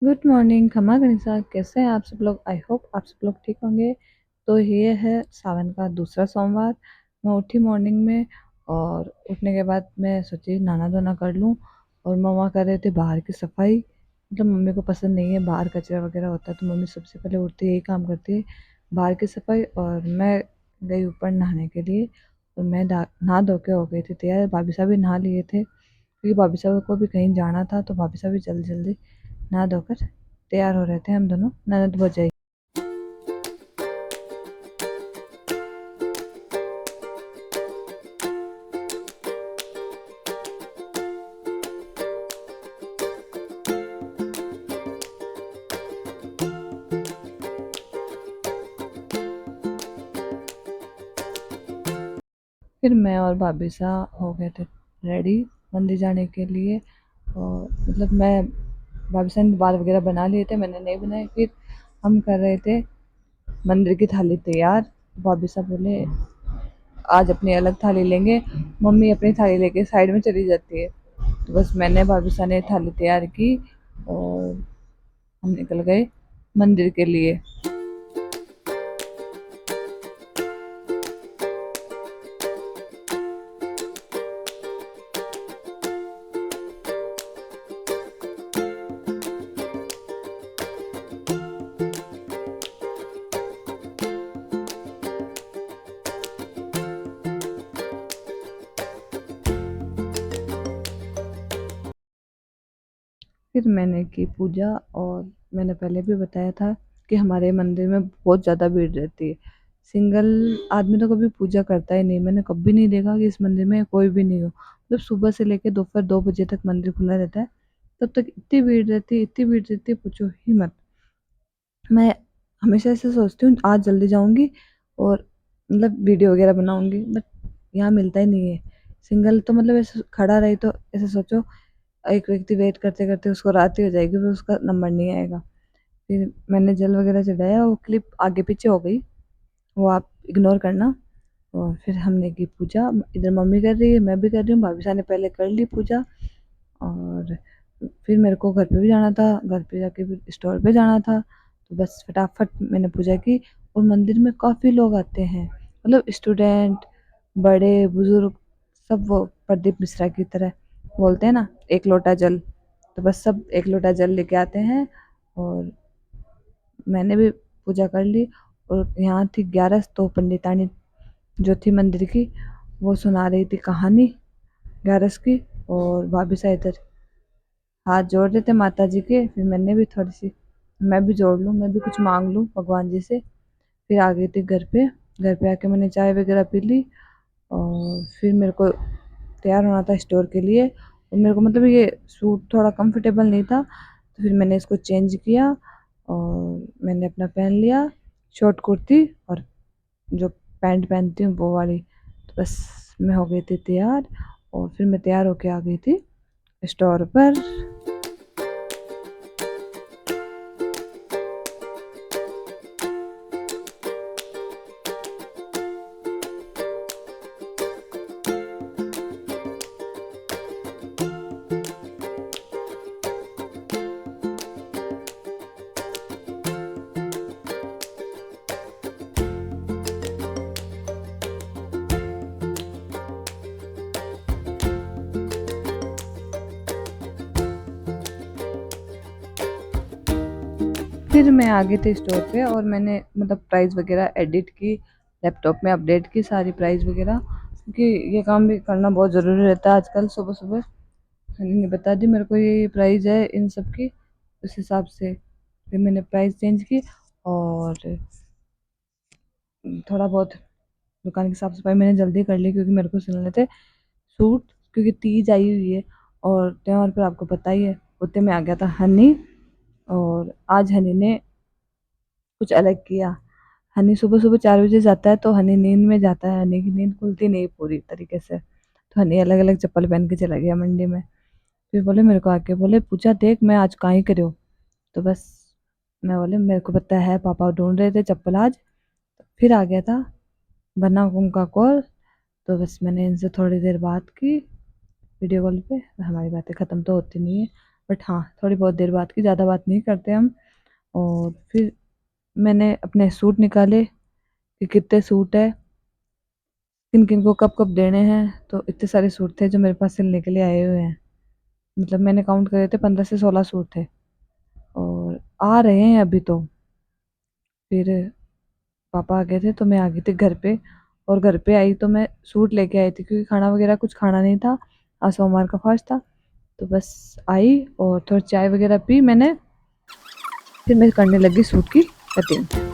Good morning खमा गणिसा, कैसे हैं आप सब लोग। आई होप आप सब लोग ठीक होंगे। तो ये है सावन का दूसरा सोमवार। मैं उठी मॉर्निंग में और उठने के बाद मैं सोची नहाना धोना कर लूँ। और मम्मा कर रहे थे बाहर की सफाई। मतलब मम्मी को पसंद नहीं है बाहर कचरा वगैरह होता है, तो मम्मी सबसे पहले उठती है यही काम करती है, बाहर की सफाई। और मैं गई ऊपर नहाने के लिए। और मैं नहा धो के हो गई थी तैयार। भाभी साहब भी नहा लिए थे क्योंकि भाभी साहब को भी कहीं जाना था, तो भाभी साहब भी जल्दी जल्दी नहा धोकर तैयार हो रहे थे। हम दोनों ननद भौजाई। फिर मैं और भाभी साहब हो गए थे रेडी मंदिर जाने के लिए। और मतलब मैं भाभी साहब ने बाल वगैरह बना लिए थे, मैंने नहीं बनाए। फिर हम कर रहे थे मंदिर की थाली तैयार। भाभी साहब बोले आज अपनी अलग थाली लेंगे, मम्मी अपनी थाली लेके साइड में चली जाती है। तो बस मैंने भाभी साहब ने थाली तैयार की और हम निकल गए मंदिर के लिए। फिर मैंने की पूजा। और मैंने पहले भी बताया था कि हमारे मंदिर में बहुत ज़्यादा भीड़ रहती है। सिंगल आदमी तो कभी पूजा करता ही नहीं, मैंने कभी नहीं देखा कि इस मंदिर में कोई भी नहीं हो। मतलब सुबह से लेकर दोपहर 2 बजे तक मंदिर खुला रहता है। तब तक इतनी भीड़ रहती है, इतनी भीड़ रहती है, पूछो ही मत। मैं हमेशा ऐसे सोचती हूँ आज जल्दी जाऊंगी और मतलब वीडियो वगैरह बनाऊंगी, बट यहाँ मिलता ही नहीं है। सिंगल तो मतलब ऐसे खड़ा रही तो ऐसे सोचो एक व्यक्ति वेट करते करते उसको रात ही हो जाएगी, फिर उसका नंबर नहीं आएगा। फिर मैंने जल वगैरह चढ़ाया, वो क्लिप आगे पीछे हो गई, वो आप इग्नोर करना। और फिर हमने की पूजा, इधर मम्मी कर रही है मैं भी कर रही हूँ, भाभी साहब ने पहले कर ली पूजा। और फिर मेरे को घर पे भी जाना था, घर पे जाके फिर स्टोर पे जाना था। तो बस फटाफट मैंने पूजा की। और मंदिर में काफ़ी लोग आते हैं, मतलब स्टूडेंट, बड़े बुजुर्ग, सब वो प्रदीप मिश्रा की तरह बोलते हैं ना, एक लोटा जल। तो बस सब एक लोटा जल लेके आते हैं। और मैंने भी पूजा कर ली। और यहाँ थी 11, तो पंडितानी जो थी मंदिर की वो सुना रही थी कहानी 11 की। और भाभी साहब इधर हाथ जोड़ रहे थे माता जी के। फिर मैंने भी थोड़ी सी मैं भी जोड़ लूँ, मैं भी कुछ मांग लूँ भगवान जी से। फिर आ गई थी घर पे। घर पे आके मैंने चाय वगैरह पी ली। और फिर मेरे को तैयार होना था स्टोर के लिए। और मेरे को मतलब ये सूट थोड़ा कंफर्टेबल नहीं था, तो फिर मैंने इसको चेंज किया। और मैंने अपना पहन लिया शॉर्ट कुर्ती, और जो पैंट पहनती हूँ वो वाली। तो बस मैं हो गई थी तैयार। और फिर मैं तैयार होके आ गई थी स्टोर पर। फिर मैं आ गई थी स्टोर पे और मैंने मतलब प्राइस वगैरह एडिट की, लैपटॉप में अपडेट की सारी प्राइस वगैरह, क्योंकि ये काम भी करना बहुत ज़रूरी रहता है आजकल। सुबह सुबह हनी ने बता दी मेरे को ये प्राइस है इन सब की, उस हिसाब से फिर मैंने प्राइस चेंज की। और थोड़ा बहुत दुकान की साफ सफाई मैंने जल्दी कर ली, क्योंकि मेरे को सिलने थे सूट, क्योंकि तीज आई हुई है। और त्यौहार पर आपको पता ही है, उतने में आ गया था हनी। और आज हनी ने कुछ अलग किया। हनी सुबह सुबह 4 बजे जाता है, तो हनी नींद में जाता है, हनी की नींद खुलती नहीं पूरी तरीके से। तो हनी अलग अलग चप्पल पहन के चला गया मंडी में। फिर बोले मेरे को आके बोले पूछा देख मैं आज कहाँ ही करे हो। तो बस मैं बोले मेरे को पता है पापा ढूंढ रहे थे चप्पल आज। फिर आ गया था बन्ना का कॉल। तो बस मैंने इनसे थोड़ी देर बात की वीडियो कॉल पे। हमारी बातें ख़त्म तो होती नहीं है, बट हाँ थोड़ी बहुत देर बात की, ज़्यादा बात नहीं करते हम। और फिर मैंने अपने सूट निकाले कि कितने सूट है, किन किन को कब कब देने हैं। तो इतने सारे सूट थे जो मेरे पास सिलने के लिए आए हुए हैं। मतलब मैंने काउंट करे थे 15 से 16 सूट थे और आ रहे हैं अभी। तो फिर पापा आ गए थे तो मैं आ गई थी घर पे। और घर पे आई तो मैं सूट लेके आई थी क्योंकि खाना वगैरह कुछ खाना नहीं था, आज सोमवार का फास्ट था। तो बस आई और थोड़ी चाय वगैरह पी मैंने, फिर मैं करने लगी सूट की कटिंग।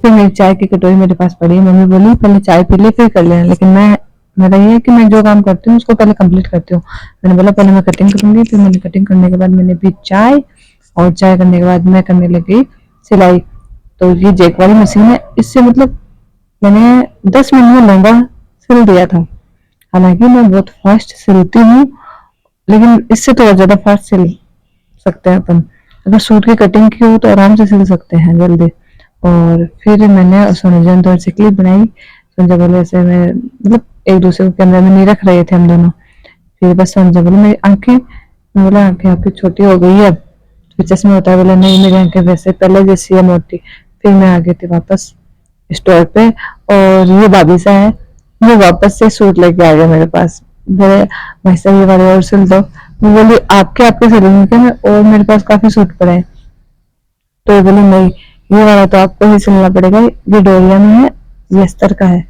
फिर मेरी चाय की कटोरी मेरे पास पड़ी है, मम्मी बोली पहले चाय पी ले फिर कर लेना, लेकिन मैं मेरा ये है कि मैं जो काम करती हूँ उसको पहले कंप्लीट करती हूँ। मैंने बोला पहले मैं कटिंग करूंगी, फिर मैंने कटिंग करने के बाद मैंने पी चाय, और चाय करने के बाद मैं करने लगी सिलाई। तो ये जेक वाली मशीन है, इससे मतलब मैंने 10 मिनट में लहंगा सिल दिया था। हालांकि मैं बहुत फास्ट सिलती हूँ, लेकिन इससे तो और ज्यादा फास्ट सिल सकते हैं अपन। अगर सूट की कटिंग की हो तो आराम से सिल सकते हैं जल्दी। और फिर मैंने सोनूजन दौर से क्लिप बनाई। संजय बोले ऐसे में मतलब एक दूसरे को कैमरे में नहीं रख रहे थे हम दोनों। फिर बस संजय बोले मेरी आंखें, मैं बोला आंखें आपकी छोटी हो गई है अब। फिर चश्मा होता है, बोला नहीं मेरी आंखें वैसे पहले जैसी है मोटी। फिर मैं आ गई थी वापस स्टोर पे, और ये भाभी सा है वो वापस से सूट लेके आ गया मेरे पास। बोले भाई साहब ये वाले और सिल दो। मैं बोली आपके आपके सिलूंगी क्या मैं, और मेरे पास काफी सूट पड़े हैं। तो ये बोले नहीं ये वाला तो आपको ही सिलना पड़ेगा, ये डोरिया में है, ये अस्तर का है।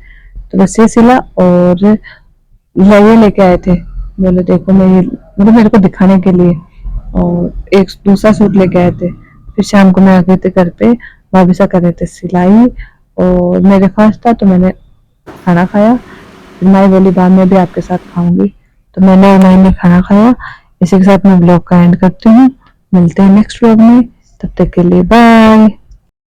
तो बस ये सिला। और ये लेके आए थे, बोले देखो मैं ये मतलब मेरे को दिखाने के लिए। और एक दूसरा सूट लेके आए थे। फिर शाम को मैं आ गई थी घर पे, भाभी सा कर रहे थे सिलाई, और मेरे पास था तो मैंने खाना खाया। फिर माई बोली बाद में भी आपके साथ खाऊंगी, तो मैंने और माई ने खाना खाया। इसी के साथ मैं ब्लॉग का एंड करती हूँ। मिलते हैं नेक्स्ट ब्लॉग में, तब तक के लिए बाय।